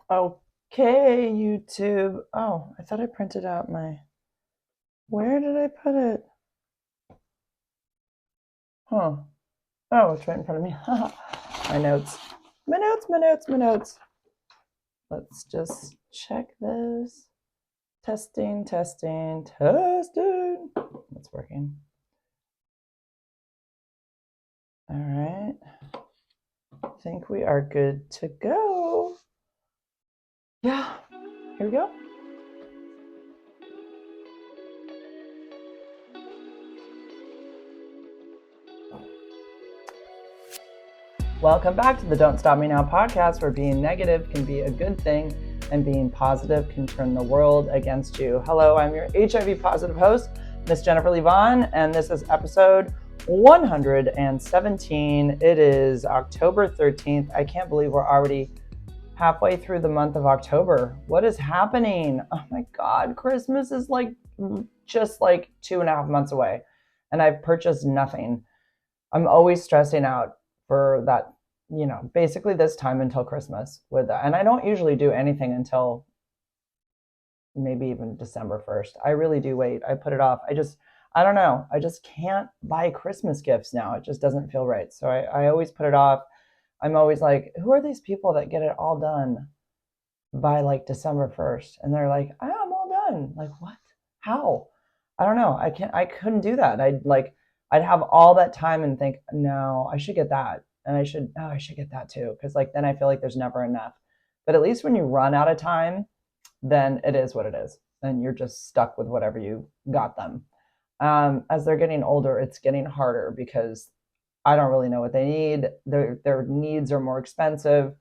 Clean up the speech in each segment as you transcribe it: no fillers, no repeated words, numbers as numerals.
Okay, YouTube. Oh, I thought I printed out my. Where did I put it? Huh. Oh, it's right in front of me. My notes. My notes, my notes, my notes. Let's just check this. Testing, testing, testing. It's working. All right. I think we are good to go. Yeah. Here we go. Welcome back to the Don't Stop Me Now podcast, where being negative can be a good thing and being positive can turn the world against you. Hello, I'm your HIV positive host, Miss Jennifer Leigh, and this is episode 117. It is October 13th. I can't believe we're already halfway through the month of October. What is happening? Oh my God, Christmas is just 2.5 months away, and I've purchased nothing. I'm always stressing out for that, basically this time until Christmas with that. And I don't usually do anything until maybe even December 1st. I really do wait. I put it off. I don't know. I just can't buy Christmas gifts now. It just doesn't feel right. So I always put it off. I'm always like, who are these people that get it all done by December 1st? And they're like, I'm all done. Like, what? How? I don't know. I couldn't do that. I'd have all that time and think, no, I should get that. And I should get that too. Cause then I feel like there's never enough. But at least when you run out of time, then it is what it is. And you're just stuck with whatever you got them. As they're getting older, it's getting harder because I don't really know what they need. Their needs are more expensive.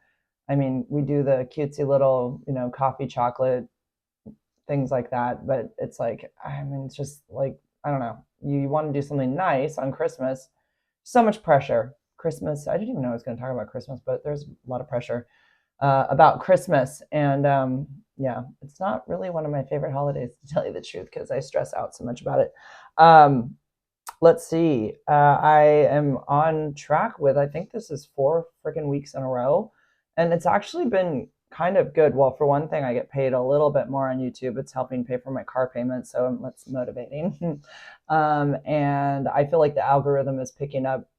I mean, we do the cutesy little, coffee, chocolate, things like that. But it's it's just I don't know. You want to do something nice on Christmas. So much pressure. Christmas. I didn't even know I was going to talk about Christmas, but there's a lot of pressure about Christmas. And yeah, it's not really one of my favorite holidays, to tell you the truth, because I stress out so much about it. Let's see. I am on track with, I think this is 4 freaking weeks in a row. And it's actually been kind of good. Well, for one thing, I get paid a little bit more on YouTube. It's helping pay for my car payment. So that's motivating. And I feel like the algorithm is picking up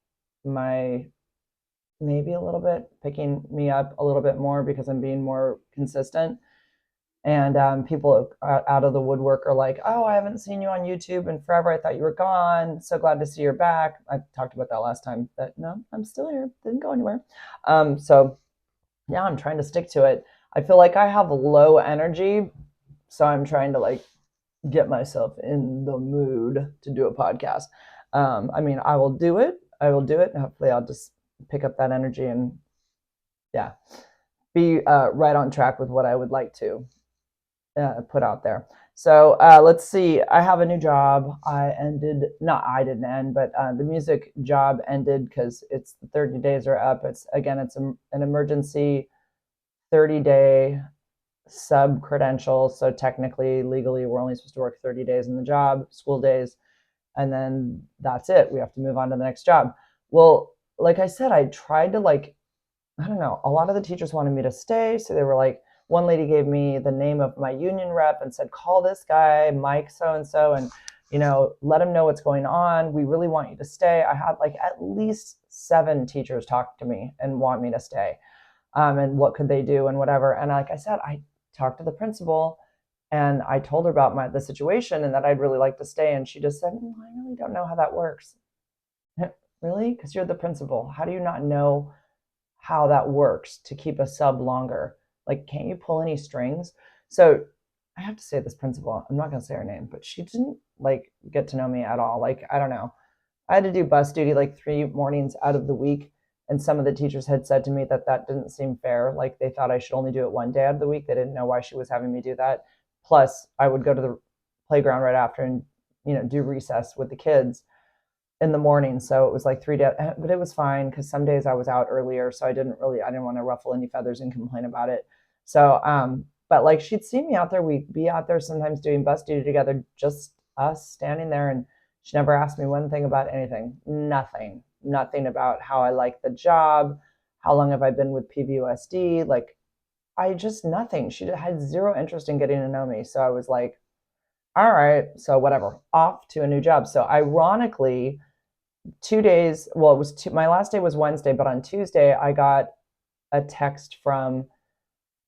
maybe a little bit, picking me up a little bit more because I'm being more consistent. And people out of the woodwork are like, oh, I haven't seen you on YouTube in forever. I thought you were gone. So glad to see you're back. I talked about that last time, that no, I'm still here. Didn't go anywhere. So yeah, I'm trying to stick to it. I feel like I have low energy. So I'm trying to get myself in the mood to do a podcast. I mean, I will do it. And hopefully I'll just pick up that energy and yeah, be right on track with what I would like to put out there. So let's see. I have a new job. I didn't end, but the music job ended because it's the 30 days are up. It's an emergency 30-day sub credential. So technically, legally, we're only supposed to work 30 days in the job, school days, and then that's it. We have to move on to the next job. Well, like I said, I tried to I don't know, a lot of the teachers wanted me to stay. So they were like, one lady gave me the name of my union rep and said, call this guy, Mike so-and-so, and, let him know what's going on. We really want you to stay. I had at least 7 teachers talk to me and want me to stay. And what could they do and whatever. And like I said, I talked to the principal and I told her about the situation and that I'd really like to stay. And she just said, I really don't know how that works. Really? Because you're the principal. How do you not know how that works to keep a sub longer? Can't you pull any strings? So I have to say, this principal, I'm not going to say her name, but she didn't get to know me at all. I don't know. I had to do bus duty 3 mornings out of the week. And some of the teachers had said to me that didn't seem fair. They thought I should only do it one day out of the week. They didn't know why she was having me do that. Plus, I would go to the playground right after and, do recess with the kids in the morning. So it was 3 days, but it was fine because some days I was out earlier. So I didn't want to ruffle any feathers and complain about it. So, but she'd see me out there. We'd be out there sometimes doing bus duty together, just us standing there. And she never asked me one thing about anything. Nothing about how I like the job. How long have I been with PVUSD? I just nothing. She had zero interest in getting to know me. So I was like, all right, so whatever, off to a new job. So ironically, 2 days, well, it was my last day was Wednesday, but on Tuesday, I got a text from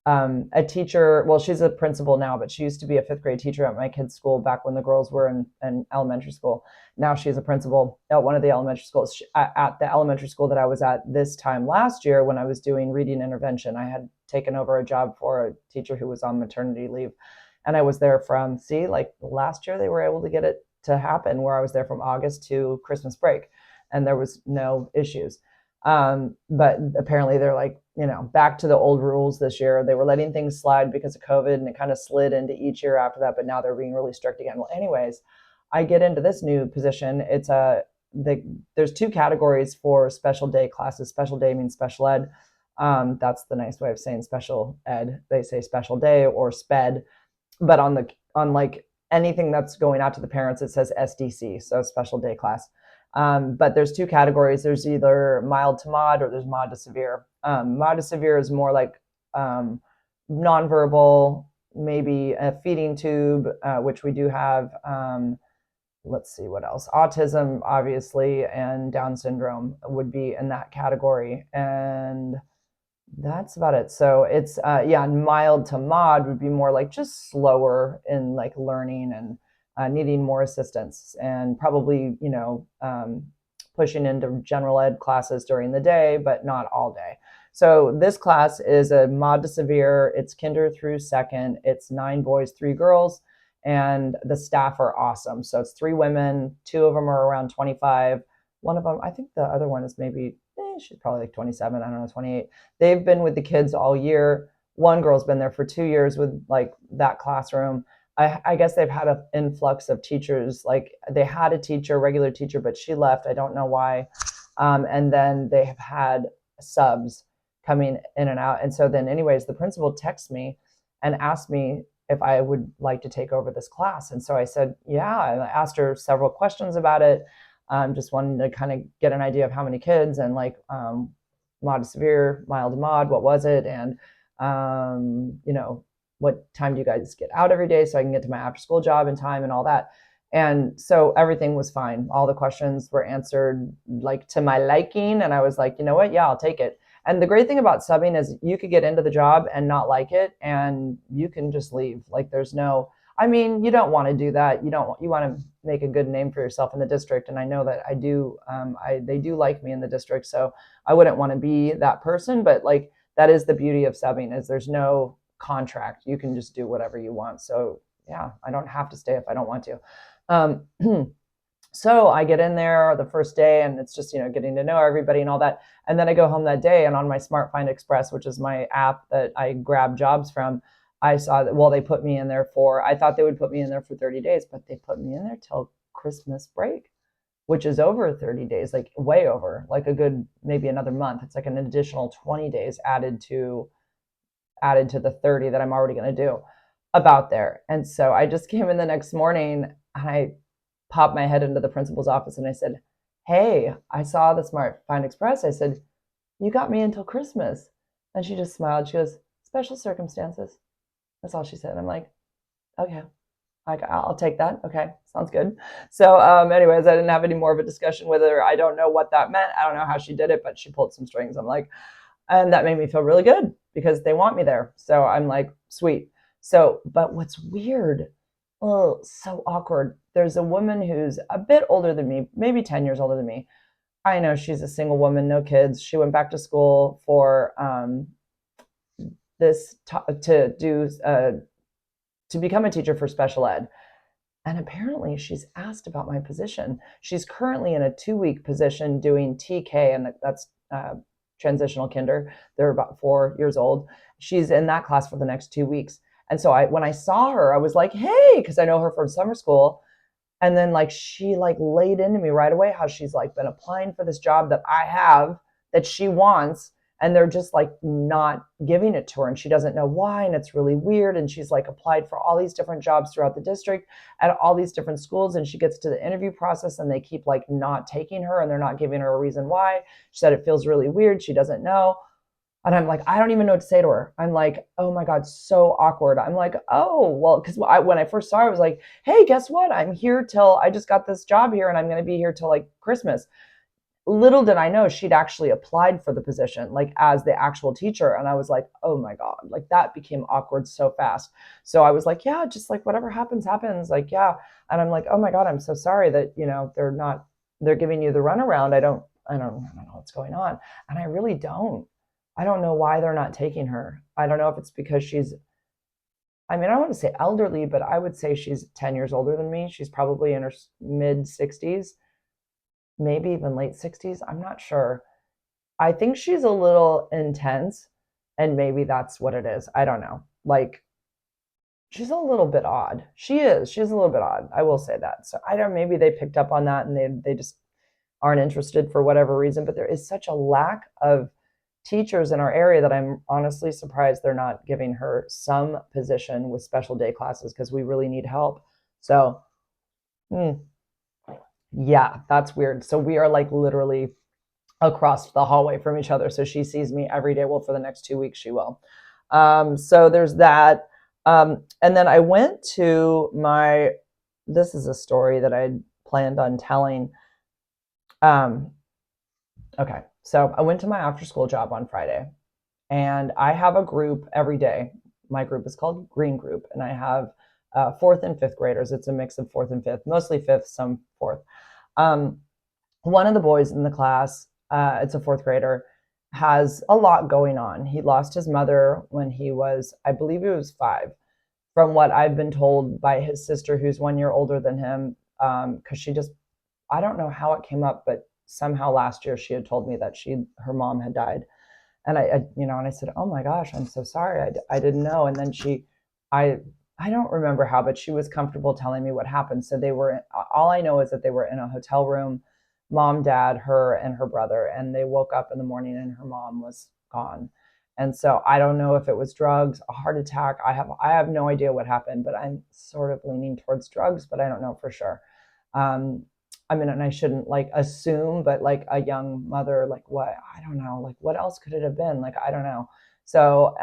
a teacher. Well, she's a principal now, but she used to be a fifth grade teacher at my kids' school back when the girls were in elementary school. Now she's a principal at one of the elementary schools. At the elementary school that I was at this time last year when I was doing reading intervention, I had taken over a job for a teacher who was on maternity leave. And I was there from, see, like last year, they were able to get it to happen where I was there from August to Christmas break and there was no issues. But apparently they're like, back to the old rules this year. They were letting things slide because of COVID and it kind of slid into each year after that, but now they're being really strict again. Well, anyways, I get into this new position. There's two categories for special day classes. Special day means special ed. That's the nice way of saying special ed. They say special day or SPED, but on like anything that's going out to the parents, it says SDC, so special day class. But there's two categories. There's either mild to mod or there's mod to severe. Mod to severe is more like nonverbal, maybe a feeding tube, which we do have. Let's see what else. Autism, obviously, and Down syndrome would be in that category. And that's about it. So it's mild to mod would be more like just slower in like learning and needing more assistance and probably pushing into general ed classes during the day, but not all day. So this class is a mod to severe. It's kinder through second. It's 9 boys, 3 girls, and the staff are awesome. So it's 3 women. 2 of them are around 25. One of them, I think the other one is maybe she's probably like 27, I don't know, 28. They've been with the kids all year. One girl's been there for 2 years with like that classroom. I guess they've had an influx of teachers. Like they had a teacher, regular teacher, but she left. I don't know why. And then they have had subs coming in and out. And so then anyways, the principal texted me and asked me if I would like to take over this class. And so I said, yeah. I asked her several questions about it. Just wanted to kind of get an idea of how many kids and like mod to severe, mild to mod, what was it? And, what time do you guys get out every day so I can get to my after school job in time and all that. And so everything was fine. All the questions were answered like to my liking. And I was like, you know what? Yeah, I'll take it. And the great thing about subbing is you could get into the job and not like it and you can just leave. Like there's no, I mean, you don't want to do that. You want to make a good name for yourself in the district. And I know that I do, they do like me in the district. So I wouldn't want to be that person, but like, that is the beauty of subbing is there's no contract. You can just do whatever you want. So yeah, I don't have to stay if I don't want to. So I get in there the first day and it's just, getting to know everybody and all that. And then I go home that day and on my Smart Find Express, which is my app that I grab jobs from, I saw that, well, they put me in there I thought they would put me in there for 30 days, but they put me in there till Christmas break, which is over 30 days, like way over, like a good, maybe another month. It's like an additional 20 days added to the 30 that I'm already going to do about there. And so I just came in the next morning and I popped my head into the principal's office and I said, hey, I saw the Smart Find Express. I said, you got me until Christmas. And she just smiled. She goes, special circumstances. That's all she said. I'm like, okay, I'll take that. Okay, sounds good. So anyways, I didn't have any more of a discussion with her. I don't know what that meant. I don't know how she did it, but she pulled some strings. I'm like, and that made me feel really good because they want me there. So I'm like, sweet. So, but what's weird, oh, so awkward. There's a woman who's a bit older than me, maybe 10 years older than me. I know she's a single woman, no kids. She went back to school for to become a teacher for special ed. And apparently she's asked about my position. She's currently in a 2-week position doing TK, and that's transitional kinder. They're about 4 years old. She's in that class for the next 2 weeks. And so when I saw her, I was like, hey, because I know her from summer school. And then like she like laid into me right away how she's like been applying for this job that I have that she wants. And they're just like not giving it to her. And she doesn't know why. And it's really weird. And she's like applied for all these different jobs throughout the district at all these different schools. And she gets to the interview process and they keep like not taking her and they're not giving her a reason why. She said it feels really weird. She doesn't know. And I'm like, I don't even know what to say to her. I'm like, oh my God, so awkward. I'm like, oh, well, because when I first saw her, I was like, hey, guess what? I'm here till I just got this job here and I'm going to be here till like Christmas. Little did I know she'd actually applied for the position, like as the actual teacher. And I was like, oh my God, like that became awkward so fast. So I was like, yeah, just like whatever happens, happens. Like, yeah. And I'm like, oh my God, I'm so sorry that, they're giving you the runaround. I don't know what's going on. And I really don't. I don't know why they're not taking her. I don't know if it's because I mean, I don't want to say elderly, but I would say she's 10 years older than me. She's probably in her mid 60s, maybe even late 60s. I'm not sure. I think she's a little intense, and maybe that's what it is. I don't know. Like, she's a little bit odd. She is. She's a little bit odd. I will say that. So I don't. Maybe they picked up on that, and they just aren't interested for whatever reason. But there is such a lack of teachers in our area that I'm honestly surprised they're not giving her some position with special day classes because we really need help. So, mm, yeah, that's weird. So we are like literally across the hallway from each other. So she sees me every day. Well, for the next 2 weeks, she will. So there's that. And then I went to this is a story that I planned on telling. Um, okay. So I went to my after school job on Friday and I have a group every day. My group is called Green Group and I have fourth and fifth graders. It's a mix of fourth and fifth, mostly fifth, some fourth. Um, One of the boys in the class, it's a fourth grader, has a lot going on. He lost his mother when he was, I believe he was 5, from what I've been told by his sister, who's 1 year older than him. Because she just, I don't know how it came up, but somehow last year she had told me that her mom had died. And and I said, oh my gosh, I'm so sorry. I didn't know. And then I, I don't remember how, but she was comfortable telling me what happened. So all I know is that they were in a hotel room, mom, dad, her, and her brother, and they woke up in the morning and her mom was gone. And so I don't know if it was drugs, a heart attack. I have no idea what happened, but I'm sort of leaning towards drugs, but I don't know for sure. Um, I mean, and I shouldn't like assume, but like a young mother, like what? I don't know. Like what else could it have been? Like, I don't know. So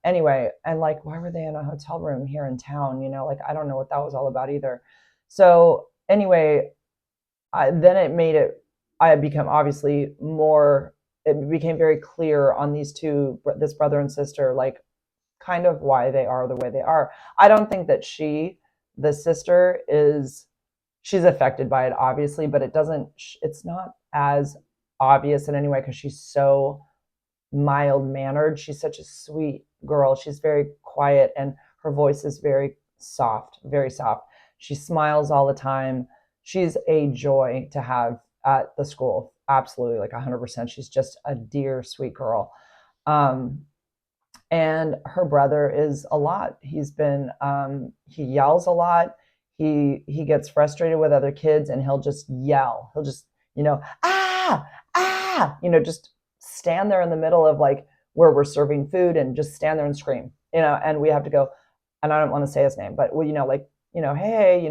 anyway, and like, why were they in a hotel room here in town? Like, I don't know what that was all about either. So anyway, then I had become obviously more, it became very clear on this brother and sister, like kind of why they are the way they are. I don't think that the sister she's affected by it obviously, but it's not as obvious in any way because she's so mild mannered. She's such a sweet girl. She's very quiet and her voice is very soft, very soft. She smiles all the time. She's a joy to have at the school. Absolutely, like 100%. She's just a dear, sweet girl. Um, and her brother is a lot. He yells a lot. He gets frustrated with other kids and he'll just yell. He'll just, ah, ah, just stand there in the middle of like where we're serving food and just stand there and scream, and we have to go, and I don't want to say his name, but hey,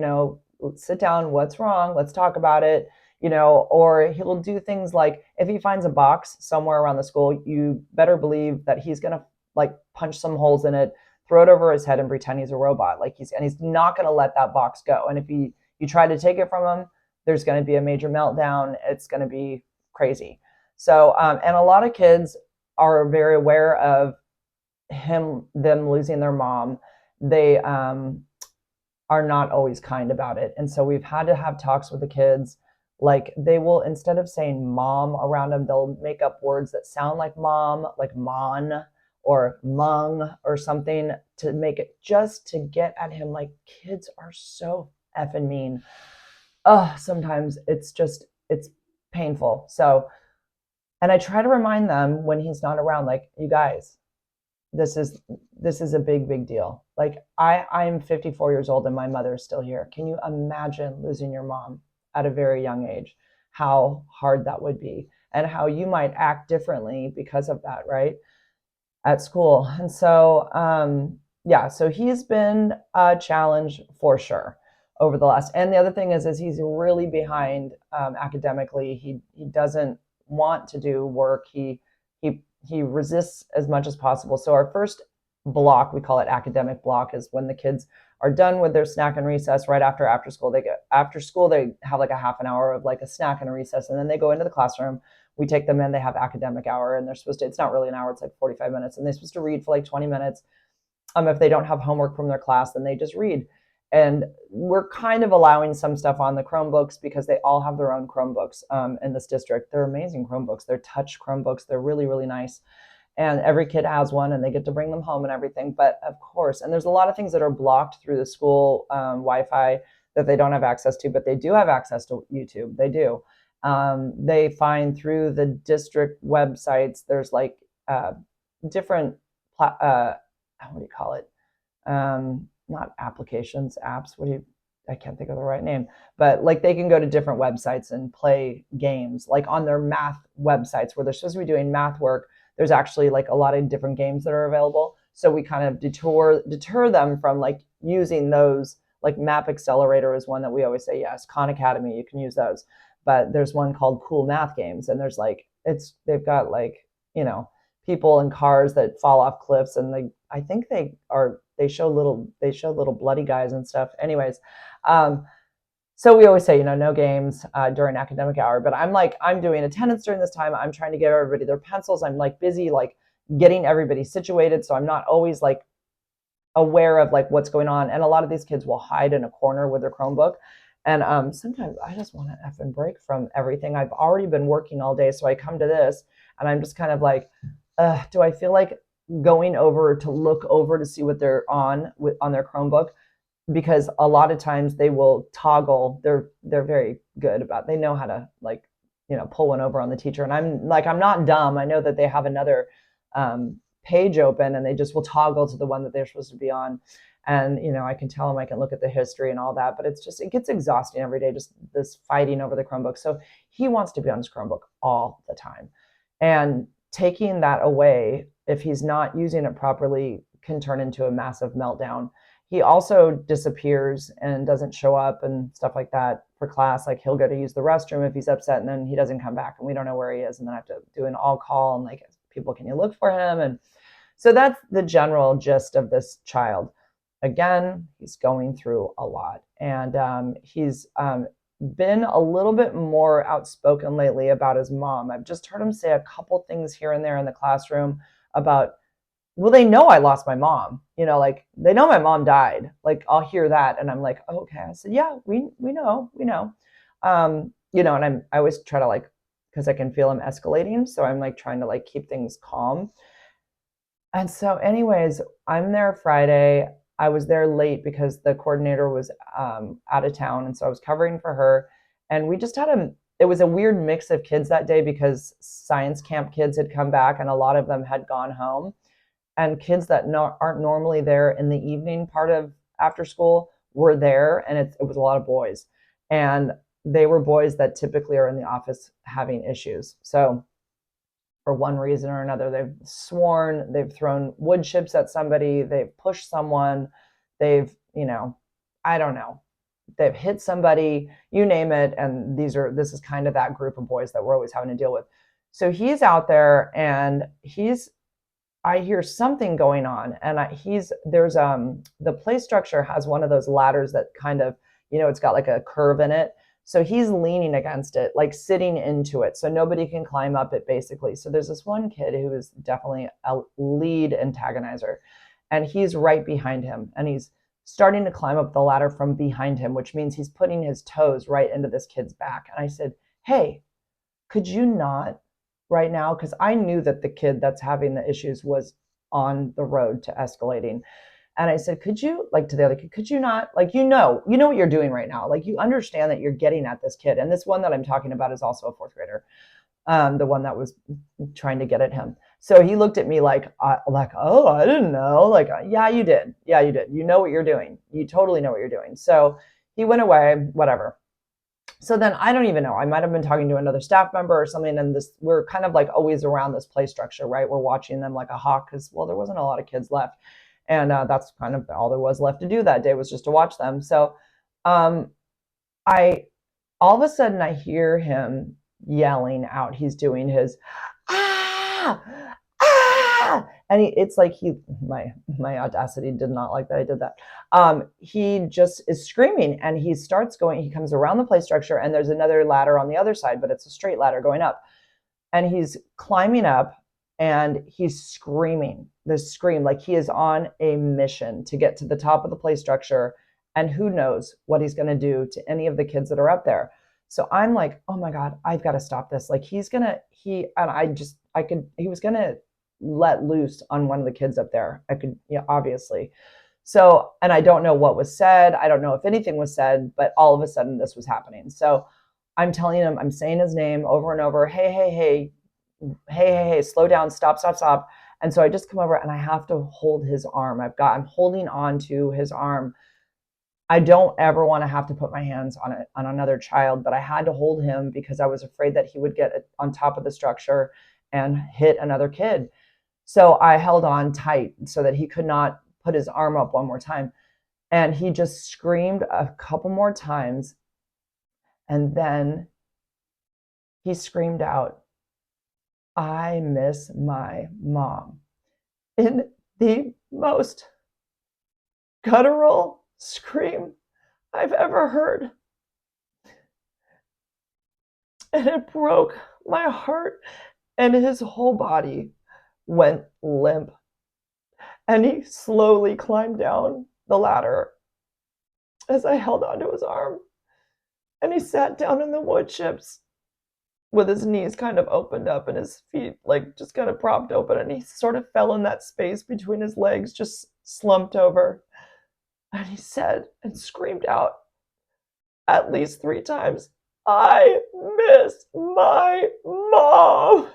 sit down, what's wrong? Let's talk about it. Or he'll do things like if he finds a box somewhere around the school, you better believe that he's going to like punch some holes in it, throw it over his head and pretend he's a robot. He's not going to let that box go. And if you try to take it from him, there's going to be a major meltdown. It's going to be crazy. So, and a lot of kids are very aware of them losing their mom. They are not always kind about it. And so we've had to have talks with the kids. Like they will, instead of saying mom around them, they'll make up words that sound like mom, like mon or mung or something to make it just to get at him. Like kids are so effing mean. Oh, sometimes it's painful. So, and I try to remind them when he's not around, like, you guys, this is a big deal. Like I'm 54 years old and my mother is still here. Can you imagine losing your mom at a very young age? How hard that would be and how you might act differently because of that, right? At school. And so yeah, so he's been a challenge for sure over the last, and the other thing is he's really behind academically. He doesn't want to do work. He he resists as much as possible. So our first block, we call it academic block, is when the kids are done with their snack and recess. Right after school, they have like a half an hour of like a snack and a recess, and then they go into the classroom. We take them in, they have academic hour, and they're supposed to, it's not really an hour, it's like 45 minutes, and they're supposed to read for like 20 minutes. If they don't have homework from their class, then they just read. And we're kind of allowing some stuff on the Chromebooks because they all have their own Chromebooks in this district. They're amazing Chromebooks. They're touch Chromebooks. They're really, really nice. And every kid has one, and they get to bring them home and everything. But of course, and there's a lot of things that are blocked through the school Wi-Fi that they don't have access to, but they do have access to YouTube. They do. They find through the district websites, there's like different, what do you call it? Not applications, apps. I can't think of the right name, but like they can go to different websites and play games, like on their math websites where they're supposed to be doing math work. There's actually like a lot of different games that are available. So we kind of deter them from like using those. Like Map Accelerator is one that we always say, yes, Khan Academy, you can use those. But there's one called Cool Math Games, and there's like, they've got like, people in cars that fall off cliffs, and I think they show little bloody guys and stuff. Anyways, so we always say, no games during academic hour. But I'm doing attendance during this time. I'm trying to get everybody their pencils. I'm like busy like getting everybody situated, so I'm not always like aware of like what's going on. And a lot of these kids will hide in a corner with their Chromebook. And sometimes I just want to effing break from everything. I've already been working all day, so I come to this, and I'm just kind of like, do I feel like going over to look over to see what they're on their Chromebook? Because a lot of times they will toggle. They're very good about. They know how to like, pull one over on the teacher. And I'm not dumb. I know that they have another page open, and they just will toggle to the one that they're supposed to be on. And I can tell them, I can look at the history and all that, but it gets exhausting every day, just this fighting over the Chromebook. So he wants to be on his Chromebook all the time, and taking that away, if he's not using it properly, can turn into a massive meltdown. He also disappears and doesn't show up and stuff like that for class. Like he'll go to use the restroom if he's upset, and then he doesn't come back, and we don't know where he is. And then I have to do an all call and like, people, can you look for him? And so that's the general gist of this child. Again, he's going through a lot, and he's been a little bit more outspoken lately about his mom. I've just heard him say a couple things here and there in the classroom about, well, they know I lost my mom, like they know my mom died. Like I'll hear that, and I'm like, oh, okay. I said, yeah, we know. And I always try to like, because I can feel him escalating, so I'm like trying to like keep things calm. And so anyways, I'm there Friday. I was there late because the coordinator was out of town, and so I was covering for her. And we just had it was a weird mix of kids that day because science camp kids had come back, and a lot of them had gone home. And kids that aren't normally there in the evening part of after school were there, and it was a lot of boys. And they were boys that typically are in the office having issues. So for one reason or another, they've sworn, they've thrown wood chips at somebody, they've pushed someone, they've, I don't know, they've hit somebody, you name it. And this is kind of that group of boys that we're always having to deal with. So he's out there, and I hear something going on, and there's the play structure has one of those ladders that kind of, it's got like a curve in it. So he's leaning against it, like sitting into it, so nobody can climb up it, basically. So there's this one kid who is definitely a lead antagonizer, and he's right behind him, and he's starting to climb up the ladder from behind him, which means he's putting his toes right into this kid's back. And I said, hey, could you not right now? Because I knew that the kid that's having the issues was on the road to escalating. And I said, could you, like to the other kid, could you not, like, you know what you're doing right now. Like, you understand that you're getting at this kid. And this one that I'm talking about is also a fourth grader, the one that was trying to get at him. So he looked at me like, oh, I didn't know. Like, yeah, you did. Yeah, you did. You know what you're doing. You totally know what you're doing. So he went away, whatever. So then I don't even know. I might have been talking to another staff member or something. And we're kind of like always around this play structure, right? We're watching them like a hawk because, well, there wasn't a lot of kids left. And that's kind of all there was left to do that day, was just to watch them. So all of a sudden I hear him yelling out. He's doing his, ah, And it's like my audacity did not like that I did that. He just is screaming, and he starts going. He comes around the play structure, and there's another ladder on the other side, but it's a straight ladder going up. And he's climbing up, and he's screaming this scream like he is on a mission to get to the top of the play structure, and who knows what he's going to do to any of the kids that are up there. So I'm like, oh my God, I've got to stop this. Like he was going to let loose on one of the kids up there. I could, yeah, obviously. So, and I don't know what was said. I don't know if anything was said, but all of a sudden this was happening. So I'm telling him, I'm saying his name over and over. Hey, hey, hey, hey, hey, hey, slow down, stop, stop, stop. And so I just come over and I have to hold his arm. I'm holding on to his arm. I don't ever want to have to put my hands on another child, but I had to hold him because I was afraid that he would get on top of the structure and hit another kid. So I held on tight so that he could not put his arm up one more time. And he just screamed a couple more times. And then he screamed out, "I miss my mom," in the most guttural scream I've ever heard. And it broke my heart, and his whole body went limp. And he slowly climbed down the ladder as I held onto his arm. And he sat down in the wood chips with his knees kind of opened up and his feet like just kind of propped open. And he sort of fell in that space between his legs, just slumped over. And he said and screamed out at least 3 times, "I miss my mom."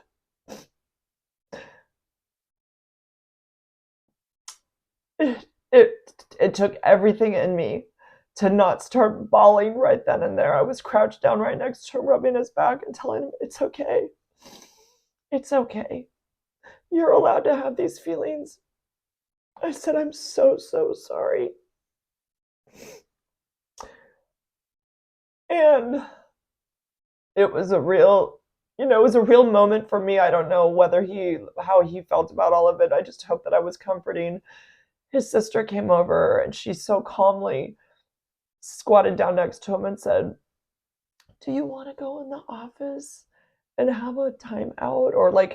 It took everything in me to not start bawling right then and there. I was crouched down right next to him, rubbing his back and telling him, "It's okay. It's okay. You're allowed to have these feelings." I said, "I'm so, so sorry." And it was a real, it was a real moment for me. I don't know how he felt about all of it. I just hope that I was comforting. His sister came over and she so calmly squatted down next to him and said, "Do you want to go in the office and have a time out, or like,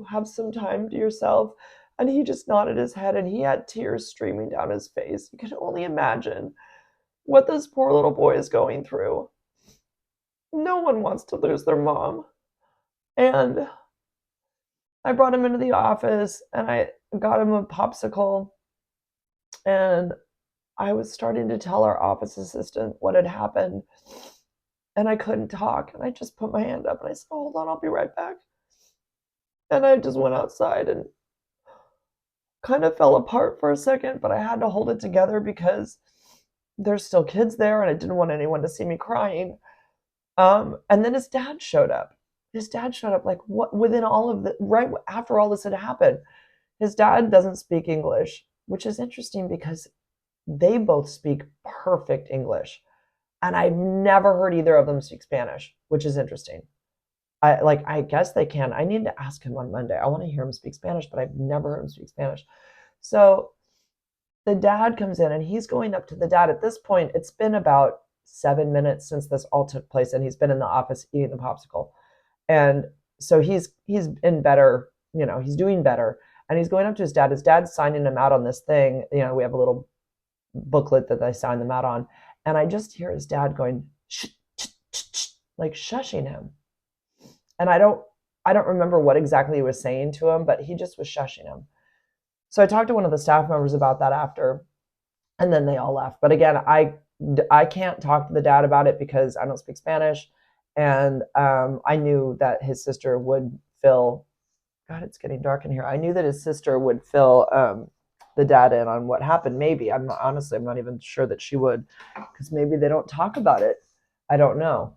have some time to yourself?" And he just nodded his head, and he had tears streaming down his face. You can only imagine what this poor little boy is going through. No one wants to lose their mom. And I brought him into the office and I got him a popsicle, and I was starting to tell our office assistant what had happened, and I couldn't talk, and I just put my hand up and I said, "Hold on, I'll be right back." And I just went outside and kind of fell apart for a second, but I had to hold it together because there's still kids there and I didn't want anyone to see me crying. And then his dad showed up. Like within all of the, right after all this had happened. His dad doesn't speak English, which is interesting because they both speak perfect English. And I've never heard either of them speak Spanish, which is interesting. I guess they can. I need to ask him on Monday. I want to hear him speak Spanish, but I've never heard him speak Spanish. So the dad comes in and he's going up to the dad. At this point, it's been about 7 minutes since this all took place, and he's been in the office eating the popsicle. And so he's in better, he's doing better. And he's going up to his dad. His dad's signing him out on this thing. We have a little booklet that they sign them out on. And I just hear his dad going, shh, shh, shh, shh, like shushing him. And I don't remember what exactly he was saying to him, but he just was shushing him. So I talked to one of the staff members about that after, and then they all left. But again, I can't talk to the dad about it because I don't speak Spanish. And I knew that his sister would fill, God, it's getting dark in here. I knew that his sister would fill the dad in on what happened. Maybe, I'm not even sure that she would, because maybe they don't talk about it. I don't know.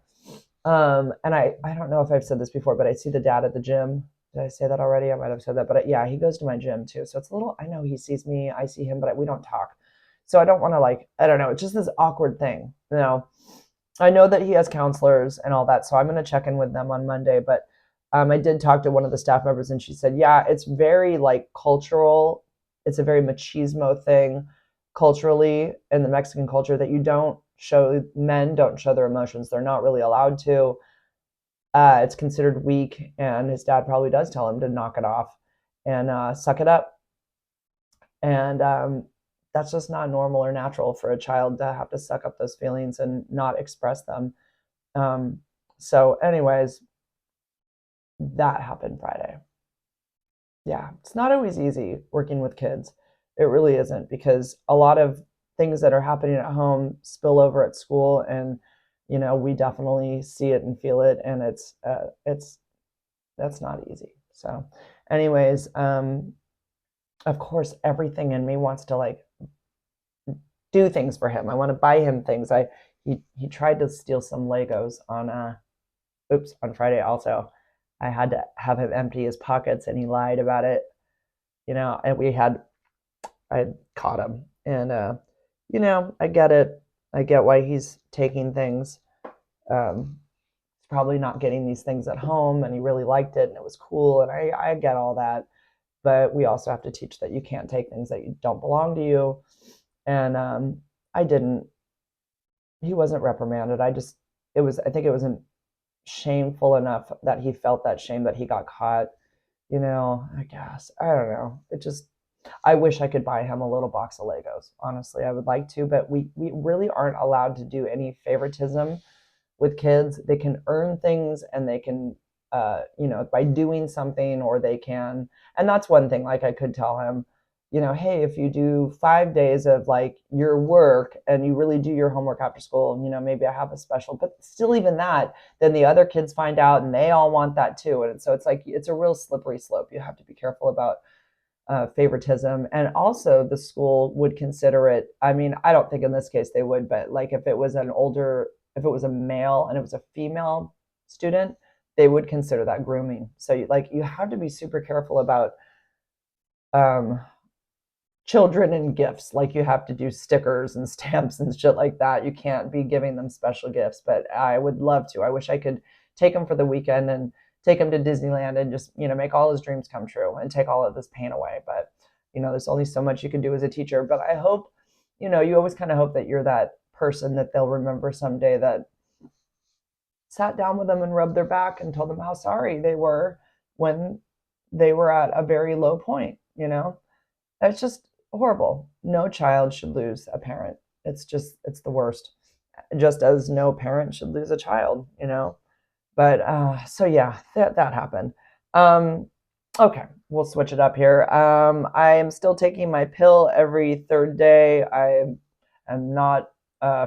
And I don't know if I've said this before, but I see the dad at the gym. Did I say that already? I might have said that, but yeah, he goes to my gym too. So it's a little, I know he sees me, I see him, but we don't talk. So I don't want to I don't know. It's just this awkward thing. I know that he has counselors and all that. So I'm going to check in with them on Monday, but I did talk to one of the staff members, and she said, yeah, it's very like cultural. It's a very machismo thing culturally in the Mexican culture, that men don't show their emotions. They're not really allowed to. It's considered weak, and his dad probably does tell him to knock it off and suck it up. And that's just not normal or natural for a child to have to suck up those feelings and not express them. So anyways, that happened Friday. Yeah, it's not always easy working with kids. It really isn't, because a lot of things that are happening at home spill over at school, and we definitely see it and feel it, and it's that's not easy. So, anyways, of course, everything in me wants to like do things for him. I want to buy him things. He tried to steal some Legos on Friday also. I had to have him empty his pockets, and he lied about it, and I caught him. And I get it. I get why he's taking things. He's probably not getting these things at home, and he really liked it and it was cool, and I get all that. But we also have to teach that you can't take things that don't belong to you. And I didn't. He wasn't reprimanded. I think it was shameful enough that he felt that shame that he got caught. I guess. I don't know. I wish I could buy him a little box of Legos. Honestly, I would like to, but we really aren't allowed to do any favoritism with kids. They can earn things, and they can, by doing something, or they can, and that's one thing, like I could tell him, hey, if you do 5 days of like your work and you really do your homework after school, maybe I have a special, but still, even that, then the other kids find out and they all want that too. And so it's like, it's a real slippery slope. You have to be careful about favoritism. And also the school would consider it, I mean, I don't think in this case they would, but like if it was a male and it was a female student, they would consider that grooming. So you have to be super careful about children and gifts. Like you have to do stickers and stamps and shit like that. You can't be giving them special gifts, but I would love to. I wish I could take him for the weekend and take him to Disneyland and just, make all his dreams come true and take all of this pain away. But, there's only so much you can do as a teacher. But I hope, you always kind of hope that you're that person that they'll remember someday, that sat down with them and rubbed their back and told them how sorry they were when they were at a very low point. It's just horrible. No child should lose a parent. It's the worst. Just as no parent should lose a child, But so yeah, that happened. Okay, we'll switch it up here. I am still taking my pill every third day. I am not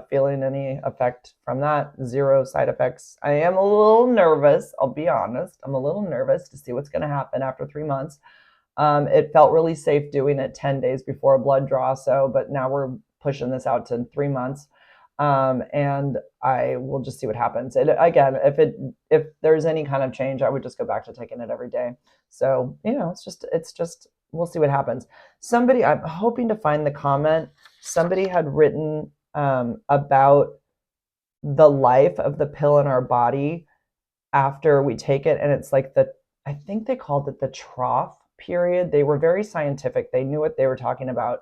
feeling any effect from that. Zero side effects. I am a little nervous. I'll be honest. I'm a little nervous to see what's going to happen after 3 months. It felt really safe doing it 10 days before a blood draw. But now we're pushing this out to 3 months. And I will just see what happens. Again, if there's any kind of change, I would just go back to taking it every day. So, it's just, we'll see what happens. I'm hoping to find the comment. Somebody had written, about the life of the pill in our body after we take it. And it's like I think they called it the trough period. They were very scientific. They knew what they were talking about.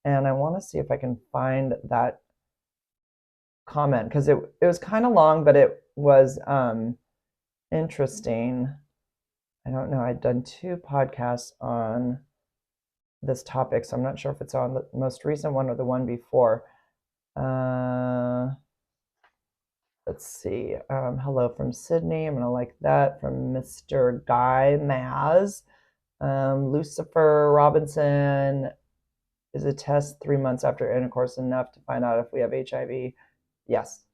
And I want to see if I can find that comment, because it was kind of long, but it was interesting. I don't know. I'd done 2 podcasts on this topic, so I'm not sure if it's on the most recent one or the one before. Let's see. Hello from Sydney. I'm going to like that. From Mr. Guy Maz. Lucifer Robinson. Is a test 3 months after intercourse enough to find out if we have HIV? Yes.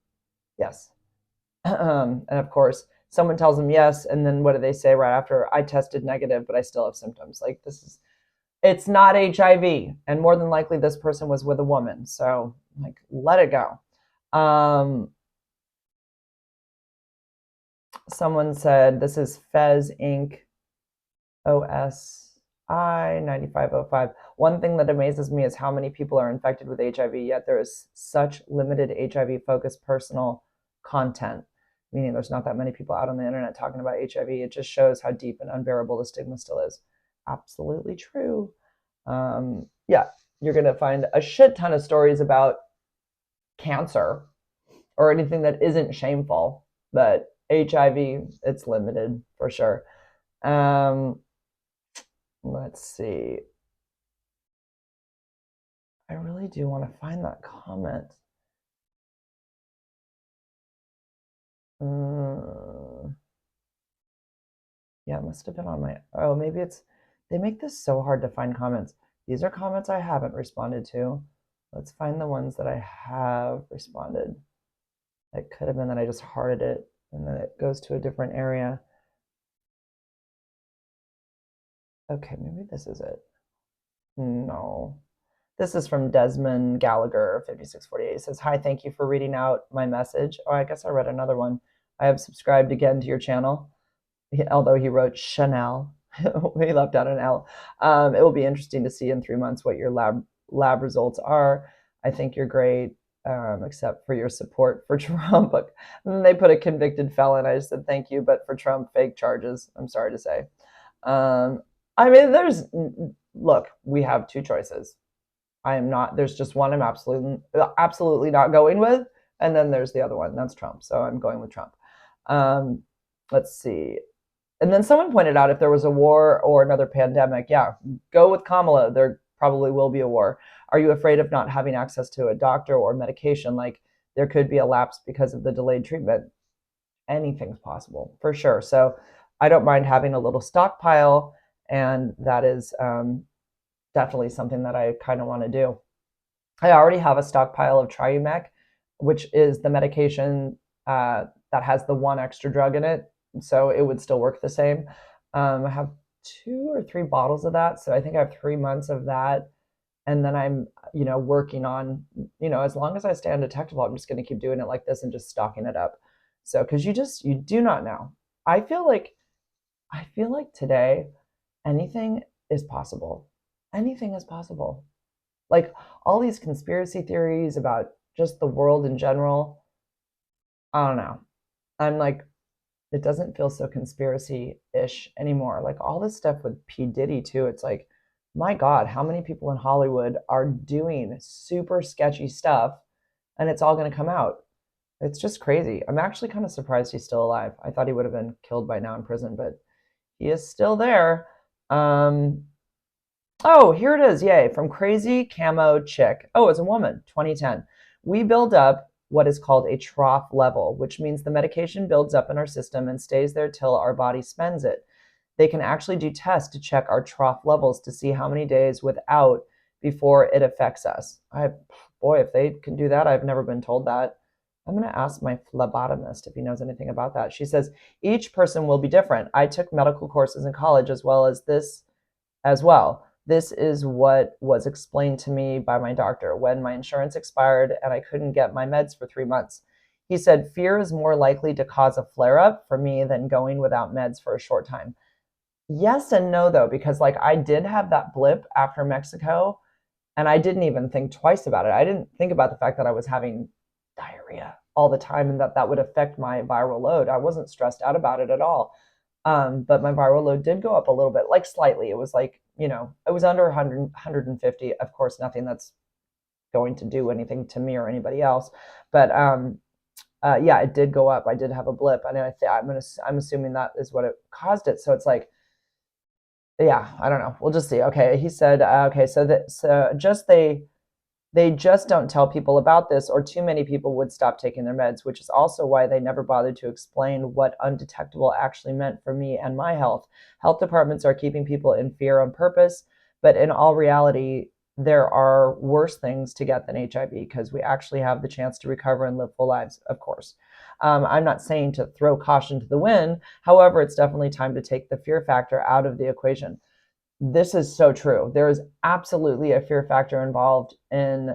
And of course, someone tells them yes, and then what do they say right after? I tested negative, but I still have symptoms. Like, it's not HIV, and more than likely this person was with a woman. So, like, let it go. Someone said, this is Fez Inc. OSI 9505. One thing that amazes me is how many people are infected with HIV, yet there is such limited HIV-focused personal content. meaning there's not that many people out on the internet talking about HIV. It just shows how deep and unbearable the stigma still is. Absolutely true. Yeah, you're going to find a shit ton of stories about cancer or anything that isn't shameful, but HIV, it's limited for sure. Let's see. I really do want to find that comment. Yeah, it must have been on my, oh, maybe it's, they make this so hard to find comments. These are comments I haven't responded to. Let's find the ones that I have responded. It could have been that I just hearted it and then it goes to a different area. Okay, maybe this is it. No. This is from Desmond Gallagher, 5648. He says, hi, thank you for reading out my message. Oh, I guess I read another one. I have subscribed again to your channel, although he wrote Chanel. He left out an L. It will be interesting to see in 3 months what your lab results are. I think you're great, except for your support for Trump. And they put a convicted felon. I just said thank you, but for Trump, fake charges. I'm sorry to say. I mean, look, we have two choices. There's just one I'm absolutely not going with. And then there's the other one, that's Trump. So I'm going with Trump. Let's see. And then someone pointed out if there was a war or another pandemic, yeah, go with Kamala. There probably will be a war. Are you afraid of not having access to a doctor or medication? Like there could be a lapse because of the delayed treatment. Anything's possible, for sure. So I don't mind having a little stockpile, and that is definitely something that I kind of want to do. I already have a stockpile of Triumec, which is the medication that has the one extra drug in it, so it would still work the same. I have 2 or 3 bottles of that, so I think I have 3 months of that, and then I'm, working on, as long as I stay undetectable, I'm just going to keep doing it like this and just stocking it up. So, because you do not know. I feel like today, anything is possible. Anything is possible. Like all these conspiracy theories about just the world in general, I don't know. I'm like, it doesn't feel so conspiracy-ish anymore. Like all this stuff with P. Diddy too, it's like, my God, how many people in Hollywood are doing super sketchy stuff and it's all going to come out? It's just crazy. I'm actually kind of surprised he's still alive. I thought he would have been killed by now in prison, but he is still there. Oh, here it is. Yay. From Crazy Camo Chick. Oh, it's a woman, 2010. We build up what is called a trough level, which means the medication builds up in our system and stays there till our body spends it. They can actually do tests to check our trough levels to see how many days without before it affects us. Boy, if they can do that, I've never been told that. I'm going to ask my phlebotomist if he knows anything about that. She says, each person will be different. I took medical courses in college as well as this as well. This is what was explained to me by my doctor when my insurance expired and I couldn't get my meds for 3 months. He said, fear is more likely to cause a flare-up for me than going without meds for a short time. Yes and no, though, because like I did have that blip after Mexico and I didn't even think twice about it. I didn't think about the fact that I was having diarrhea all the time and that would affect my viral load. I wasn't stressed out about it at all. But my viral load did go up a little bit, like slightly. It was like, it was under 100, 150. Of course, nothing that's going to do anything to me or anybody else. But yeah, it did go up. I did have a blip. And I'm assuming that is what it caused it. So it's like, yeah, I don't know. We'll just see. Okay, he said, okay, so they just don't tell people about this, or too many people would stop taking their meds, which is also why they never bothered to explain what undetectable actually meant for me and my health. Health departments are keeping people in fear on purpose, but in all reality, there are worse things to get than HIV because we actually have the chance to recover and live full lives, of course. I'm not saying to throw caution to the wind. However, it's definitely time to take the fear factor out of the equation. This is so true. There is absolutely a fear factor involved in,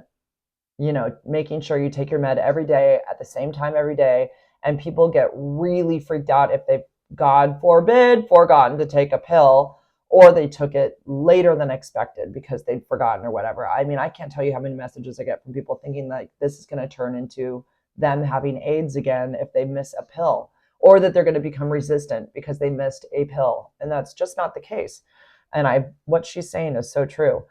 making sure you take your med every day at the same time every day. And people get really freaked out if they've, God forbid, forgotten to take a pill, or they took it later than expected because they'd forgotten or whatever. I mean, I can't tell you how many messages I get from people thinking like this is going to turn into them having AIDS again if they miss a pill. or that they're going to become resistant because they missed a pill. And that's just not the case. And what she's saying is so true.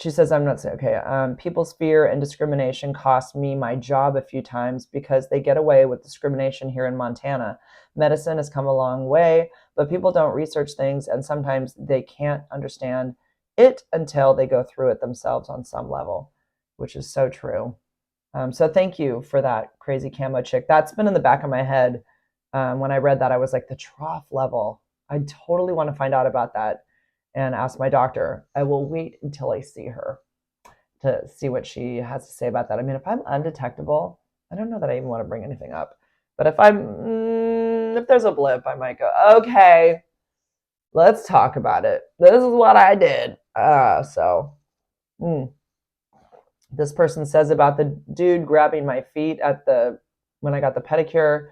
She says, I'm not saying, okay, people's fear and discrimination cost me my job a few times because they get away with discrimination here in Montana. Medicine has come a long way, but people don't research things, and sometimes they can't understand it until they go through it themselves on some level, which is so true. So thank you for that, crazy camo chick. That's been in the back of my head. When I read that, I was like, the trough level. I totally want to find out about that and ask my doctor. I will wait until I see her to see what she has to say about that. I mean, if I'm undetectable, I don't know that I even want to bring anything up. But if there's a blip, I might go, okay, let's talk about it. This is what I did. This person says about the dude grabbing my feet when I got the pedicure.